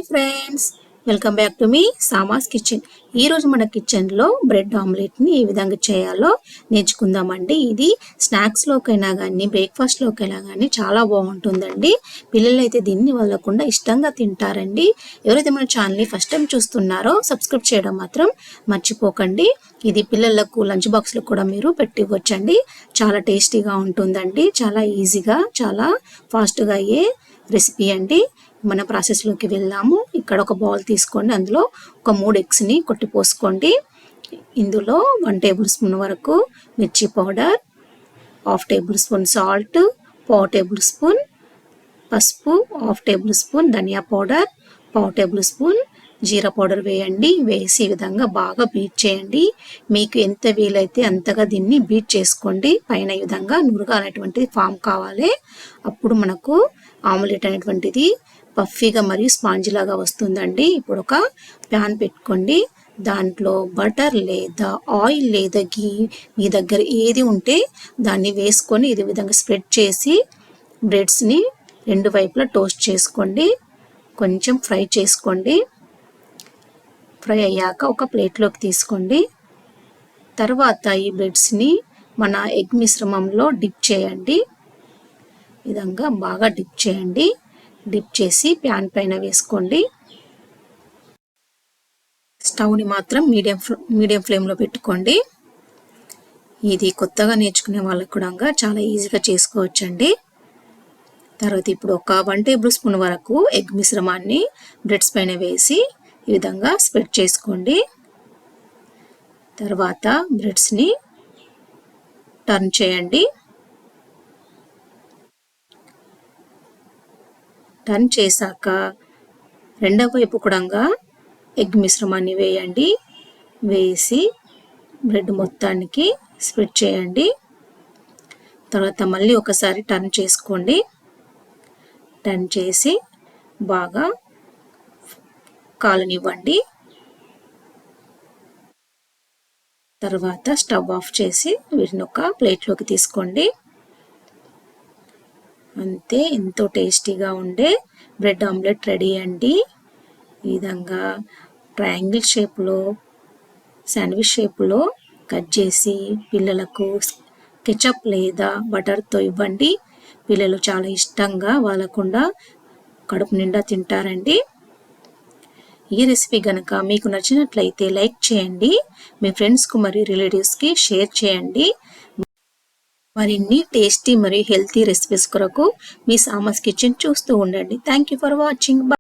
Friends, welcome back to మీ Sama's kitchen. ఈరోజు మన కిచెన్లో బ్రెడ్ ఆమ్లెట్ని ఏ విధంగా చేయాలో నేర్చుకుందామండి. ఇది స్నాక్స్లోకైనా కానీ బ్రేక్ఫాస్ట్లోకైనా కానీ చాలా బాగుంటుందండి. పిల్లలు అయితే దీన్ని వదలకుండా ఇష్టంగా తింటారండి. ఎవరైతే మన ఛానల్ని ఫస్ట్ టైం చూస్తున్నారో సబ్స్క్రైబ్ చేయడం మాత్రం మర్చిపోకండి. ఇది పిల్లలకు లంచ్ బాక్స్లో కూడా మీరు పెట్టివ్వచ్చండి. చాలా టేస్టీగా ఉంటుందండి. చాలా ఈజీగా చాలా ఫాస్ట్గా అయ్యే రెసిపీ అండి. మన ప్రాసెస్లోకి వెళ్దాము. ఇక్కడ ఒక బౌల్ తీసుకోండి, అందులో ఒక 3 ఎగ్స్ని కొట్టిపోసుకోండి. ఇందులో 1 టేబుల్ స్పూన్ వరకు మిర్చి powder, 1/2 table spoon salt, 1/4 table spoon పసుపు, 1/2 టేబుల్ స్పూన్ ధనియా పౌడర్, 1/4 టేబుల్ స్పూన్ జీరా పౌడర్ వేయండి. వేసి ఈ విధంగా బాగా బీట్ చేయండి. మీకు ఎంత వీలైతే అంతగా దీన్ని బీట్ చేసుకోండి. పైన ఈ విధంగా నురుగా అనేటువంటిది ఫామ్ కావాలి. అప్పుడు మనకు ఆమ్లెట్ అనేటువంటిది పఫీగా మరియు స్పాంజ్ లాగా వస్తుందండి. ఇప్పుడు ఒక ప్యాన్ పెట్టుకోండి. దాంట్లో బటర్ లేదా ఆయిల్ లేదా గీ మీ దగ్గర ఏది ఉంటే దాన్ని వేసుకొని ఇది విధంగా స్ప్రెడ్ చేసి బ్రెడ్స్ని 2 వైపులా టోస్ట్ చేసుకోండి. కొంచెం ఫ్రై చేసుకోండి. ఫ్రై అయ్యాక ఒక ప్లేట్లోకి తీసుకోండి. తర్వాత ఈ బ్రెడ్స్ని మన ఎగ్ మిశ్రమంలో డిప్ చేయండి. ఈ విధంగా బాగా డిప్ చేయండి. డిప్ చేసి ప్యాన్ పైన వేసుకోండి. స్టవ్ని మాత్రం మీడియం ఫ్లేమ్లో పెట్టుకోండి. ఇది కొత్తగా నేర్చుకునే వాళ్ళకు కూడా చాలా ఈజీగా చేసుకోవచ్చండి. తర్వాత ఇప్పుడు ఒక 1 టేబుల్ స్పూన్ వరకు ఎగ్ మిశ్రమాన్ని బ్రెడ్స్ పైన వేసి ఈ విధంగా స్ప్రెడ్ చేసుకోండి. తర్వాత బ్రెడ్స్ని టర్న్ చేయండి. టర్న్ చేశాక రెండవ వైపు కూడా ఎగ్ మిశ్రమాన్ని వేయండి. వేసి బ్రెడ్ మొత్తానికి స్ప్రెడ్ చేయండి. తర్వాత మళ్ళీ ఒకసారి టర్న్ చేసుకోండి. టర్న్ చేసి బాగా కాలనివ్వండి. తర్వాత స్టవ్ ఆఫ్ చేసి వీటిని ఒక ప్లేట్లోకి తీసుకోండి. అంతే, ఎంతో టేస్టీగా ఉండే బ్రెడ్ ఆమ్లెట్ రెడీ అండి. ఈ విధంగా ట్రయాంగిల్ షేప్లో, శాండ్విచ్ షేప్లో కట్ చేసి పిల్లలకు కెచప్ లేదా బటర్తో ఇవ్వండి. పిల్లలు చాలా ఇష్టంగా వాళ్ళకుండా కడుపు నిండా తింటారండి. ఈ రెసిపీ కనుక మీకు నచ్చినట్లయితే లైక్ చేయండి. మీ ఫ్రెండ్స్కు మరియు రిలేటివ్స్కి షేర్ చేయండి. మరిన్ని టేస్టీ మరియు హెల్తీ రెసిపీస్ కొరకు మీ సామాస్ కిచెన్ చూస్తూ ఉండండి. Thank you for watching.